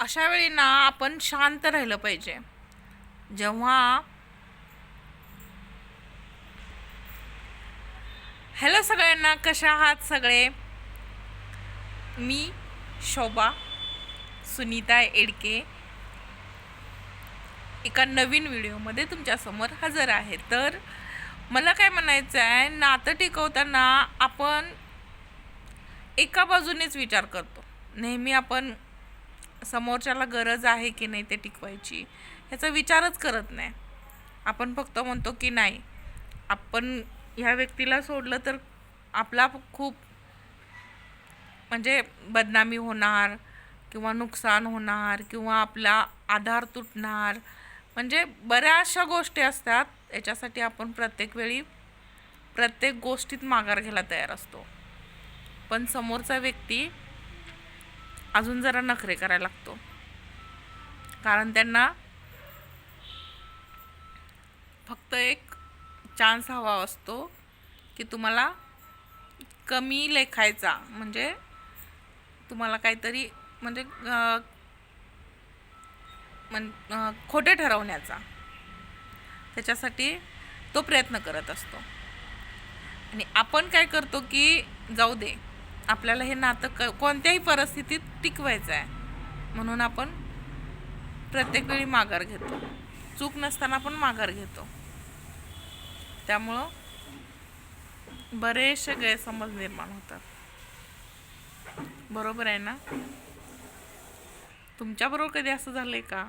अशा वेळी ना आपण शांत राहिलं पाहिजे. जेव्हा हॅलो सगळ्यांना, कशा आहात सगळे? मी शोभा सुनीता एडके एका नवीन व्हिडिओमध्ये तुमच्यासमोर हजर आहे. तर मला काय म्हणायचं आहे, नातं टिकवताना आपण एका बाजूनेच विचार करतो. नेहमी आपण समोरच्याला गरज आहे की नाही ते टिकवायची ह्याचा विचारच करत नाही. आपण फक्त म्हणतो की नाही, आपण ह्या व्यक्तीला सोडलं तर आपला खूप म्हणजे बदनामी होणार किंवा नुकसान होणार किंवा आपला आधार तुटणार, म्हणजे बऱ्याचशा गोष्टी असतात. याच्यासाठी आपण प्रत्येक वेळी प्रत्येक गोष्टीत माघार घ्यायला तयार असतो. पण समोरचा व्यक्ती अजून जरा नखरे करायला लागतो, कारण त्यांना फक्त एक चान्स हवा असतो की तुम्हाला कमी लेखायचा, म्हणजे तुम्हाला काहीतरी म्हणजे खोटे ठरवण्याचा. त्याच्यासाठी तो प्रयत्न करत असतो. आणि आपण काय करतो की जाऊ दे, आपल्याला हे नातं कोणत्याही परिस्थितीत टिकवायचं आहे, म्हणून आपण प्रत्येक वेळी माघार घेतो. चूक नसताना पण माघार घेतो. त्यामुळं बरेचसे गैरसमज निर्माण होतात. बरोबर आहे ना? तुमच्याबरोबर कधी असं झालंय का?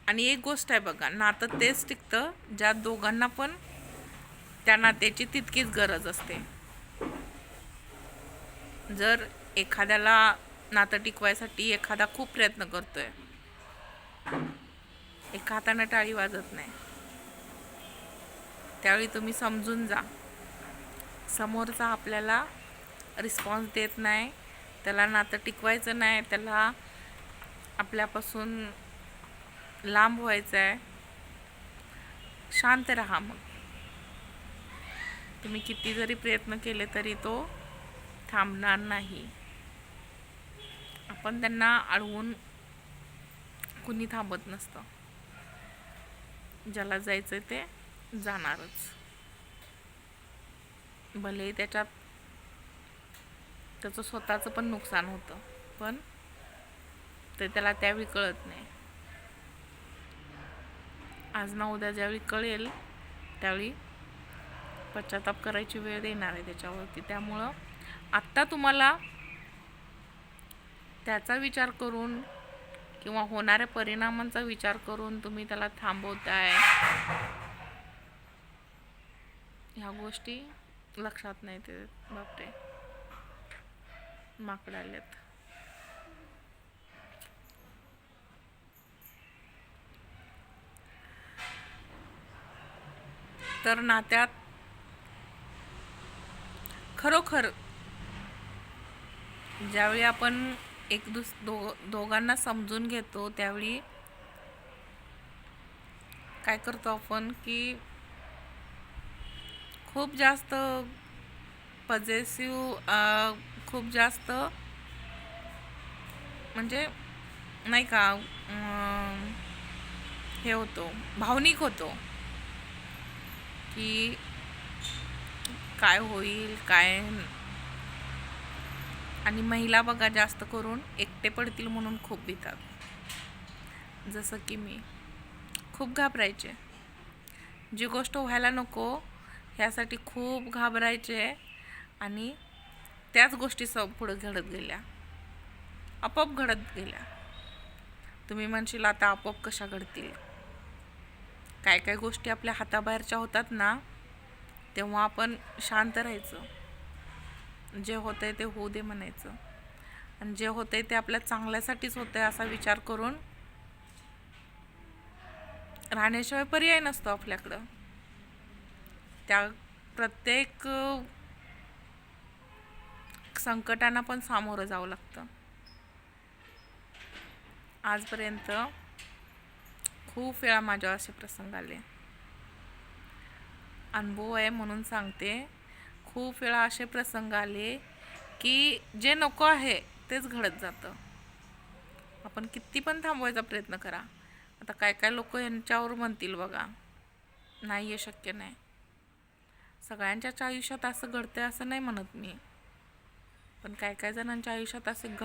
आणि एक गोष्ट आहे बघा, नातं तेच टिकतं ज्या दोघांना पण त्या नात्याची तितकीच गरज असते. जर एखाद्याला नातं टिकवायसाठी एखादा खूप प्रयत्न करतोय, एका हाताने टाळी वाजत नाही, त्यावेळी तुम्ही समजून जा, समोरचा आपल्याला रिस्पॉन्स देत नाही, त्याला नातं टिकवायचं नाही, त्याला आपल्यापासून लांब व्हायचं आहे. शांत राहा. मग तुम्ही किती जरी प्रयत्न केले तरी तो थांबणार नाही. आपण त्यांना अडवून कुणी थांबत नसतं. ज्याला जायचं ते जाणारच, भले त्याच्यात त्याचं स्वतःचं पण नुकसान होतं, पण ते त्याला त्यावेळी कळत नाही. आज ना उद्या ज्यावेळी कळेल त्यावेळी पश्चाताप करायची वेळ येणार आहे त्याच्यावरती. त्यामुळं आत्ता तुम्हाला त्याचा विचार करून किंवा होणाऱ्या परिणामांचा विचार करून तुम्ही त्याला थांबवताय, ह्या गोष्टी लक्षात नाही. ते बापरे, माकडं आलेत. तर नात्यात खरोखर ज्यावेळी आपण दोघांना समजून घेतो, त्यावेळी काय करतो आपण की खूप जास्त पॉझिटिव्ह, खूप जास्त म्हणजे नाही का, हे होतो, भावनिक होतो की काय होईल काय. आणि महिला बघा, जास्त करून एकटे पडतील म्हणून खूप भीतात. जसं की मी खूप घाबरायचे, जी गोष्ट व्हायला नको ह्यासाठी खूप घाबरायचे, आणि त्याच गोष्टी पुढे घडत गेल्या, आपोआप घडत गेल्या. तुम्ही म्हणशील आता आपोआप कशा घडतील? काय काय गोष्टी आपल्या हाताबाहेरच्या होतात ना, तेव्हा आपण शांत राहायचं. जे होतंय ते होऊ दे म्हणायचं, आणि जे होतंय ते आपल्या चांगल्यासाठीच होतंय असा विचार करून राहण्याशिवाय पर्याय नसतो आपल्याकडं. त्या प्रत्येक संकटांना पण सामोरं जावं लागतं. आजपर्यंत खूप वेळा माझ्यावर असे प्रसंग आले, अनुभव आहे म्हणून सांगते. खूप वेळा असे प्रसंग आले की जे नको आहे तेच घडत जातं. आपण किती पण थांबवायचा प्रयत्न करा. आता काय काय लोक यांच्यावर म्हणतील बघा, नाही हे शक्य नाही. सगळ्यांच्याच आयुष्यात असं घडतंय असं नाही म्हणत मी, पण काय काय जणांच्या आयुष्यात असं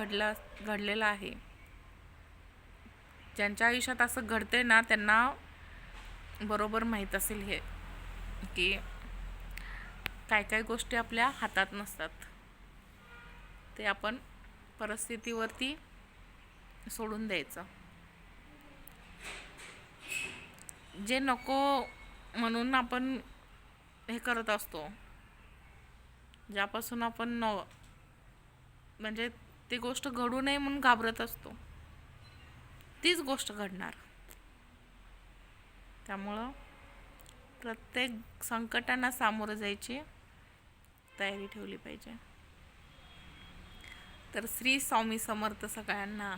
घडलेलं आहे. ज्यांच्या आयुष्यात असं घडतंय ना, त्यांना बरोबर माहीत असेल हे, की काय काय गोष्टी आपल्या हातात नसतात. ते आपण परिस्थितीवरती सोडून द्यायचं. जे नको म्हणून आपण हे करत असतो, ज्यापासून आपण म्हणजे ती गोष्ट घडू नये म्हणून घाबरत असतो, तीच गोष्ट घडणार. त्यामुळं प्रत्येक संकटांना सामोरं जायची तयारी ठेवली पाहिजे. तर श्री स्वामी समर्थ सगळ्यांना.